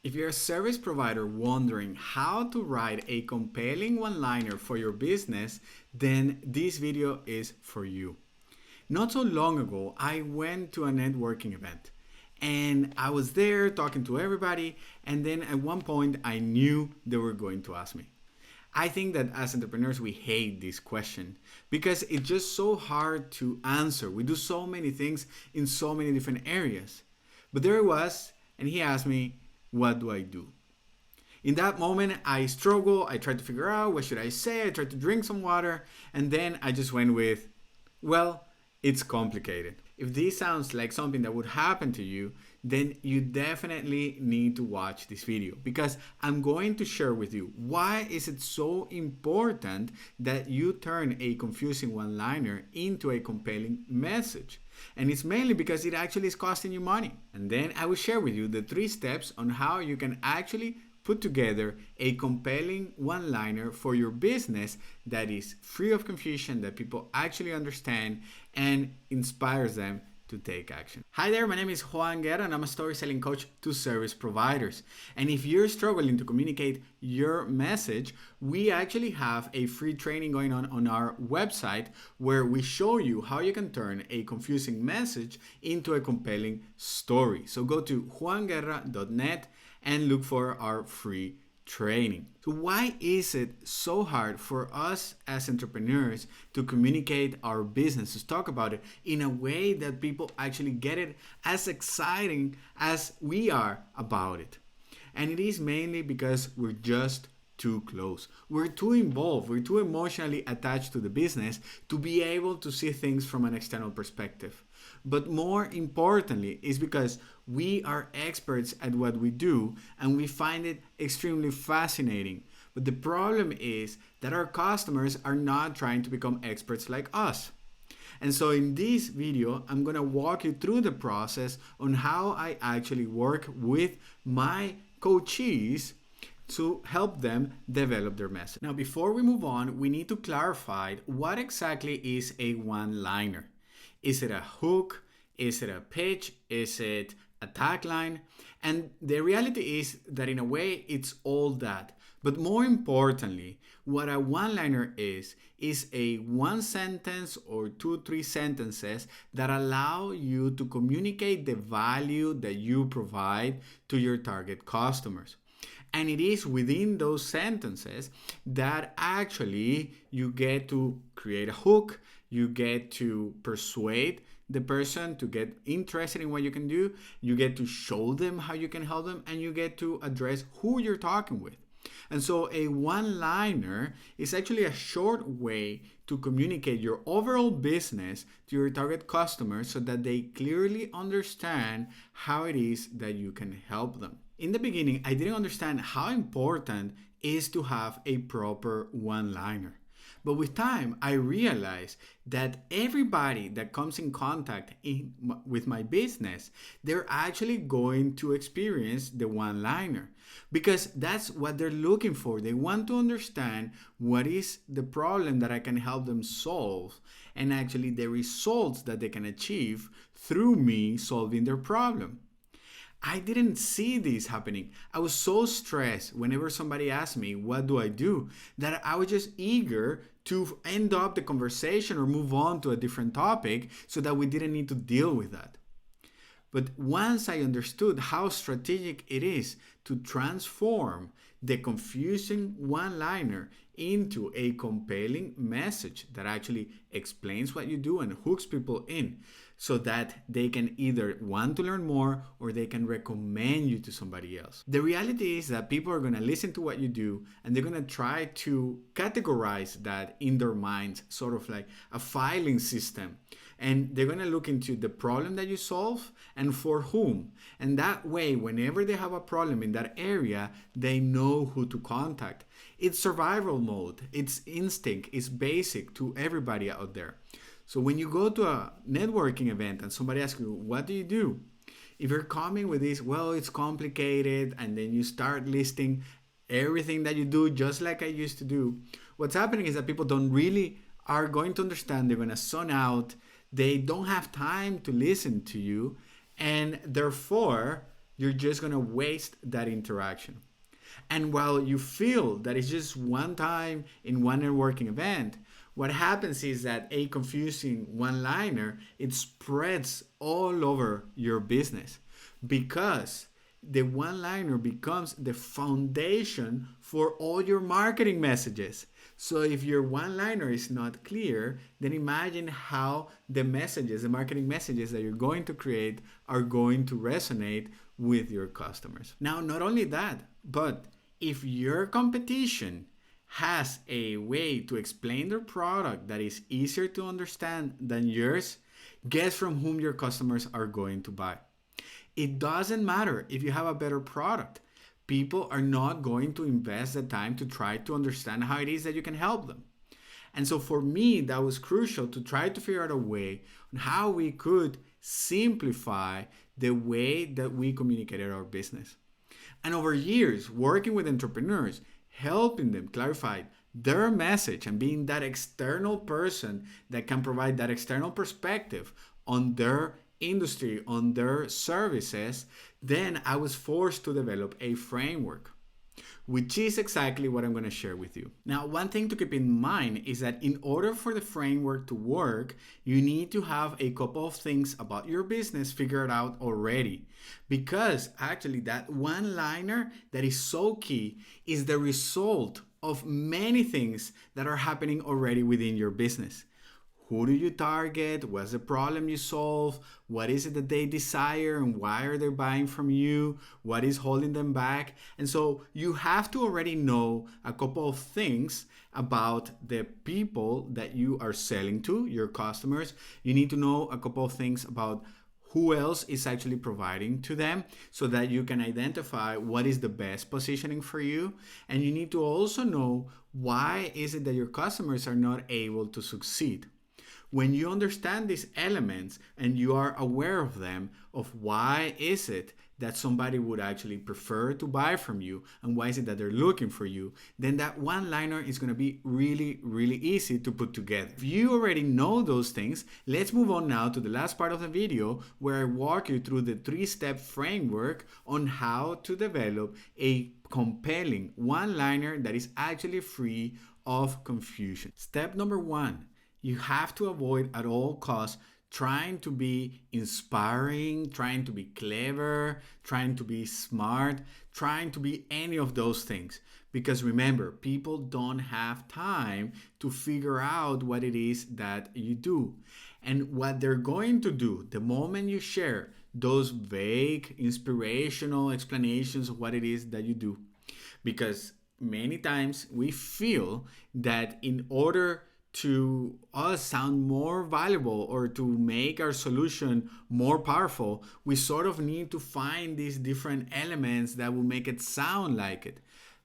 If you're a service provider wondering how to write a compelling one-liner for your business, then this video is for you. Not so long ago, I went to a networking event and I was there talking to everybody, and then at one point I knew they were going to ask me. I think that as entrepreneurs, we hate this question because it's just so hard to answer. We do so many things in so many different areas. But there it was, and he asked me, what do I do? In that moment, I struggled. I tried to figure out what should I say. I tried to drink some water, and then I just went with, well, it's complicated. If this sounds like something that would happen to you, then you definitely need to watch this video because I'm going to share with you why is it so important that you turn a confusing one-liner into a compelling message. And it's mainly because it actually is costing you money. And then I will share with you the 3 steps on how you can actually put together a compelling one-liner for your business that is free of confusion, that people actually understand and inspires them to take action. Hi there, my name is Juan and I'm a story selling coach to service providers. And if you're struggling to communicate your message, we actually have a free training going on our website where we show you how you can turn a confusing message into a compelling story. So go to juanguerra.net and look for our free training. So why is it so hard for us as entrepreneurs to communicate our business, to talk about it in a way that people actually get it as exciting as we are about it? And it is mainly because we're just too close. We're too involved. We're too emotionally attached to the business to be able to see things from an external perspective. But more importantly, is because we are experts at what we do and we find it extremely fascinating. But the problem is that our customers are not trying to become experts like us. And so in this video, I'm going to walk you through the process on how I actually work with my coachees to help them develop their message. Now, before we move on, we need to clarify what exactly is a one-liner. Is it a hook? Is it a pitch? Is it a tagline? And the reality is that in a way, it's all that. But more importantly, what a one-liner is a one sentence or 2-3 sentences that allow you to communicate the value that you provide to your target customers. And it is within those sentences that actually you get to create a hook, you get to persuade the person to get interested in what you can do, you get to show them how you can help them, and you get to address who you're talking with. And so a one-liner is actually a short way to communicate your overall business to your target customers so that they clearly understand how it is that you can help them. In the beginning, I didn't understand how important it is to have a proper one-liner. But with time, I realized that everybody that comes in contact with my business, they're actually going to experience the one-liner because that's what they're looking for. They want to understand what is the problem that I can help them solve and actually the results that they can achieve through me solving their problem. I didn't see this happening. I was so stressed whenever somebody asked me, what do I do? That I was just eager to end up the conversation or move on to a different topic so that we didn't need to deal with that. But once I understood how strategic it is to transform the confusing one-liner into a compelling message that actually explains what you do and hooks people in so that they can either want to learn more or they can recommend you to somebody else. The reality is that people are going to listen to what you do and they're going to try to categorize that in their minds, sort of like a filing system. And they're going to look into the problem that you solve and for whom. And that way, whenever they have a problem in that area, they know who to contact. It's survival mode. It's instinct. It's basic to everybody out there. So when you go to a networking event and somebody asks you, what do you do? If you're coming with this, well, it's complicated, and then you start listing everything that you do just like I used to do, what's happening is that people don't really are going to understand. They're going to zone out. They don't have time to listen to you. And therefore, you're just going to waste that interaction. And while you feel that it's just one time in one networking event, what happens is that a confusing one-liner, it spreads all over your business because the one-liner becomes the foundation for all your marketing messages. So if your one-liner is not clear, then imagine how the messages, the marketing messages that you're going to create are going to resonate with your customers. Now, not only that, but if your competition has a way to explain their product that is easier to understand than yours, guess from whom your customers are going to buy. It doesn't matter if you have a better product. People are not going to invest the time to try to understand how it is that you can help them. And so for me, that was crucial to try to figure out a way on how we could simplify the way that we communicated our business. And over years, working with entrepreneurs, helping them clarify their message and being that external person that can provide that external perspective on their industry, on their services, then I was forced to develop a framework, which is exactly what I'm going to share with you. Now, one thing to keep in mind is that in order for the framework to work, you need to have a couple of things about your business figured out already. Because actually that one-liner that is so key is the result of many things that are happening already within your business. Who do you target? What's the problem you solve? What is it that they desire and why are they buying from you? What is holding them back? And so you have to already know a couple of things about the people that you are selling to, your customers. You need to know a couple of things about who else is actually providing to them so that you can identify what is the best positioning for you. And you need to also know why is it that your customers are not able to succeed. When you understand these elements and you are aware of them, of why is it that somebody would actually prefer to buy from you and why is it that they're looking for you, then that one-liner is going to be really, really easy to put together. If you already know those things, let's move on now to the last part of the video where I walk you through the 3-step framework on how to develop a compelling one-liner that is actually free of confusion. Step number 1. You have to avoid at all costs trying to be inspiring, trying to be clever, trying to be smart, trying to be any of those things. Because remember, people don't have time to figure out what it is that you do. And what they're going to do the moment you share those vague, inspirational explanations of what it is that you do. Because many times we feel that in order to us sound more valuable or to make our solution more powerful, we sort of need to find these different elements that will make it sound like it.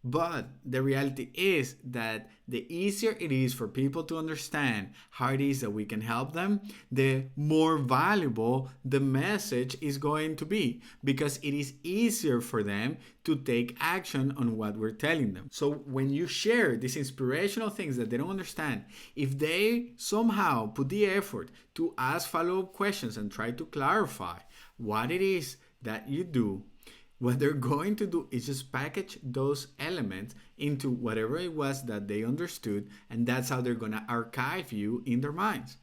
But the reality is that the easier it is for people to understand how it is that we can help them, the more valuable the message is going to be, because it is easier for them to take action on what we're telling them. So when you share these inspirational things that they don't understand, if they somehow put the effort to ask follow-up questions and try to clarify what it is that you do, what they're going to do is just package those elements into whatever it was that they understood, and that's how they're going to archive you in their minds.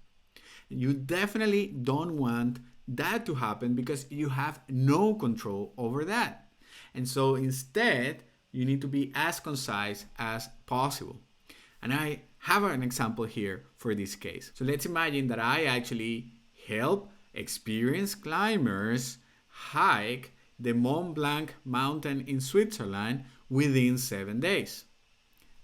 You definitely don't want that to happen because you have no control over that. And so instead, you need to be as concise as possible. And I have an example here for this case. So let's imagine that I actually help experienced climbers hike the Mont Blanc mountain in Switzerland within 7 days.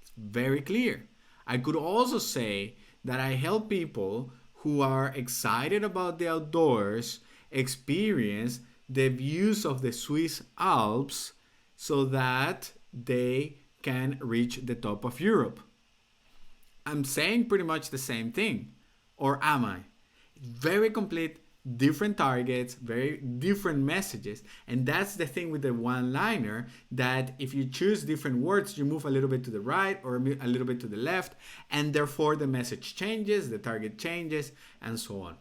It's very clear. I could also say that I help people who are excited about the outdoors experience the views of the Swiss Alps so that they can reach the top of Europe. I'm saying pretty much the same thing, or am I? Very complete, different targets, very different messages. And that's the thing with the one-liner, that if you choose different words, you move a little bit to the right or a little bit to the left, and therefore the message changes, the target changes, and so on.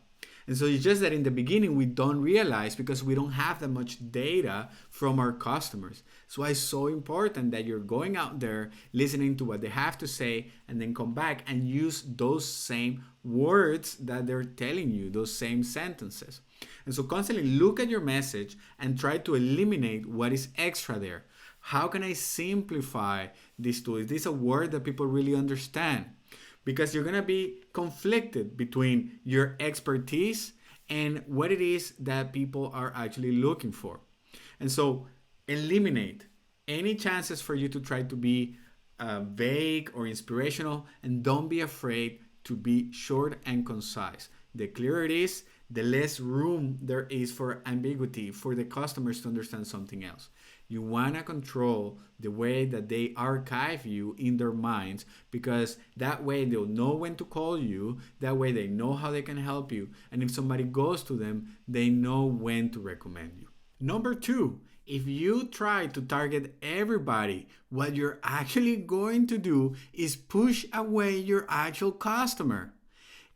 And so it's just that in the beginning we don't realize because we don't have that much data from our customers. So it's so important that you're going out there, listening to what they have to say, and then come back and use those same words that they're telling you, those same sentences. And so constantly look at your message and try to eliminate what is extra there. How can I simplify this tool? Is this a word that people really understand? Because you're going to be conflicted between your expertise and what it is that people are actually looking for. And so eliminate any chances for you to try to be vague or inspirational, and don't be afraid to be short and concise. The clearer it is, the less room there is for ambiguity for the customers to understand something else. You want to control the way that they archive you in their minds, because that way they'll know when to call you, that way they know how they can help you, and if somebody goes to them, they know when to recommend you. Number 2, if you try to target everybody, what you're actually going to do is push away your actual customer.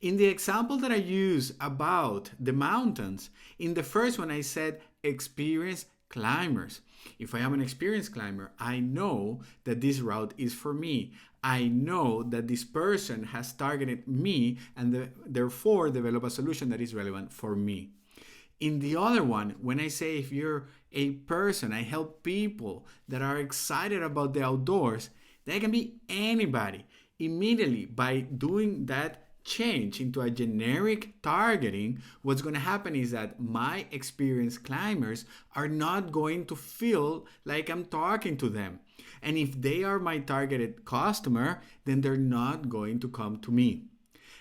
In the example that I use about the mountains, in the first one I said experienced climbers. If I am an experienced climber, I know that this route is for me. I know that this person has targeted me and therefore develop a solution that is relevant for me. In the other one, when I say if you're a person, I help people that are excited about the outdoors, that can be anybody. Immediately by doing that change into a generic targeting, what's going to happen is that my experienced climbers are not going to feel like I'm talking to them. And if they are my targeted customer, then they're not going to come to me.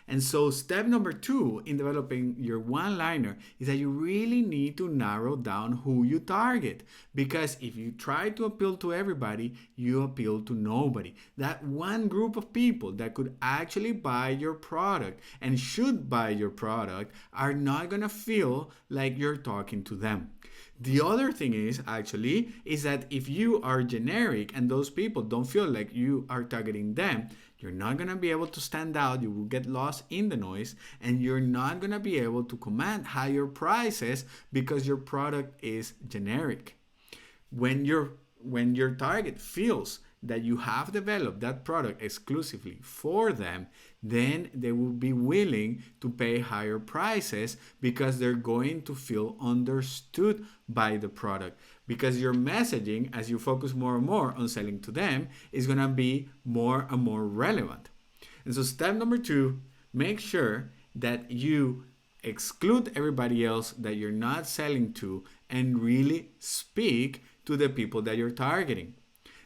And so step number 2 in developing your one-liner is that you really need to narrow down who you target. Because if you try to appeal to everybody, you appeal to nobody. That one group of people that could actually buy your product and should buy your product are not going to feel like you're talking to them. The other thing is that if you are generic and those people don't feel like you are targeting them, you're not going to be able to stand out, you will get lost in the noise, and you're not going to be able to command higher prices because your product is generic. When your target feels that you have developed that product exclusively for them, then they will be willing to pay higher prices because they're going to feel understood by the product. Because your messaging, as you focus more and more on selling to them, is going to be more and more relevant. And so step number 2, make sure that you exclude everybody else that you're not selling to and really speak to the people that you're targeting.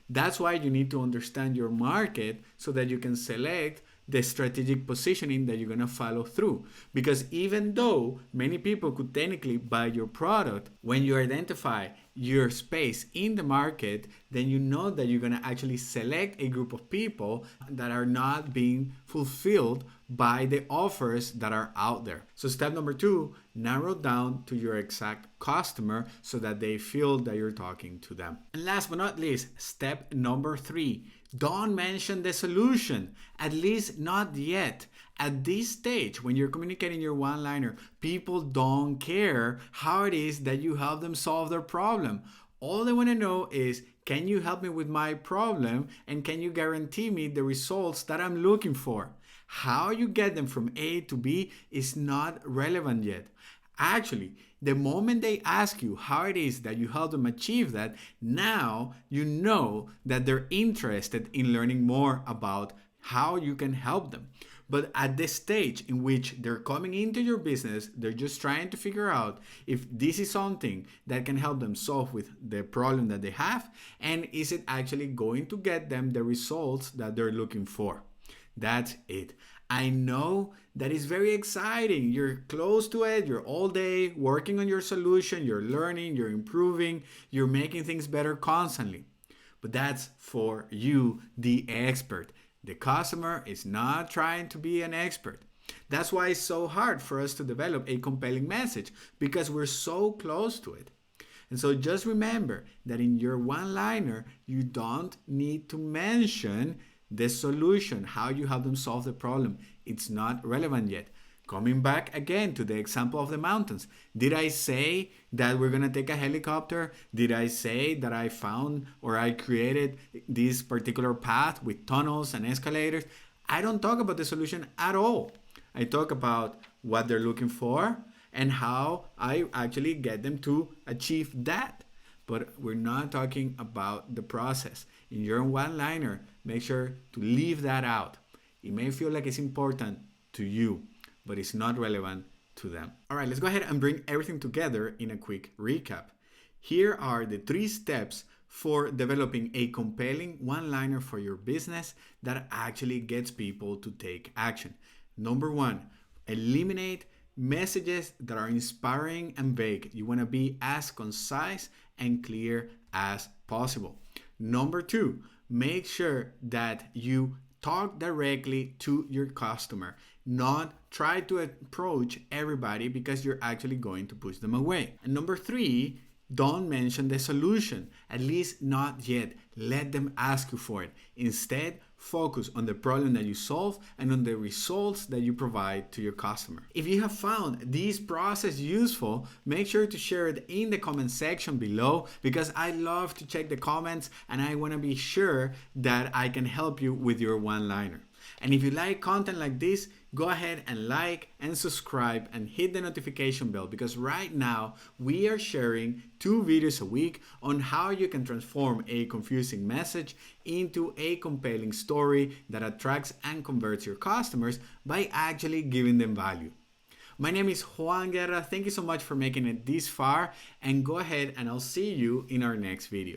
That's why you need to understand your market so that you can select the strategic positioning that you're going to follow through. Because even though many people could technically buy your product, when you identify your space in the market, then you know that you're going to actually select a group of people that are not being fulfilled by the offers that are out there. So step number 2, narrow down to your exact customer so that they feel that you're talking to them. And last but not least, step number 3, don't mention the solution, at least not yet. At this stage, when you're communicating your one-liner, people don't care how it is that you help them solve their problem. All they want to know is, can you help me with my problem, and can you guarantee me the results that I'm looking for? How you get them from A to B is not relevant yet. Actually, the moment they ask you how it is that you help them achieve that, now you know that they're interested in learning more about how you can help them. But at this stage in which they're coming into your business, they're just trying to figure out if this is something that can help them solve with the problem that they have, and is it actually going to get them the results that they're looking for. That's it. I know that is very exciting. You're close to it. You're all day working on your solution. You're learning, you're improving, you're making things better constantly. But that's for you, the expert. The customer is not trying to be an expert. That's why it's so hard for us to develop a compelling message, because we're so close to it. And so just remember that in your one-liner, you don't need to mention the solution, how you help them solve the problem. It's not relevant yet. Coming back again to the example of the mountains. Did I say that we're going to take a helicopter? Did I say that I found or I created this particular path with tunnels and escalators? I don't talk about the solution at all. I talk about what they're looking for and how I actually get them to achieve that. But we're not talking about the process. In your one-liner, make sure to leave that out. It may feel like it's important to you, but it's not relevant to them. All right, let's go ahead and bring everything together in a quick recap. Here are the 3 steps for developing a compelling one-liner for your business that actually gets people to take action. Number 1, eliminate messages that are inspiring and vague. You want to be as concise and clear as possible. Number 2, make sure that you talk directly to your customer, not try to approach everybody because you're actually going to push them away. And number 3, don't mention the solution, at least not yet. Let them ask you for it. Instead, focus on the problem that you solve and on the results that you provide to your customer. If you have found this process useful, make sure to share it in the comment section below because I love to check the comments and I want to be sure that I can help you with your one-liner. And if you like content like this, go ahead and like and subscribe and hit the notification bell because right now we are sharing 2 videos a week on how you can transform a confusing message into a compelling story that attracts and converts your customers by actually giving them value. My name is Juan Guerra. Thank you so much for making it this far and go ahead and I'll see you in our next video.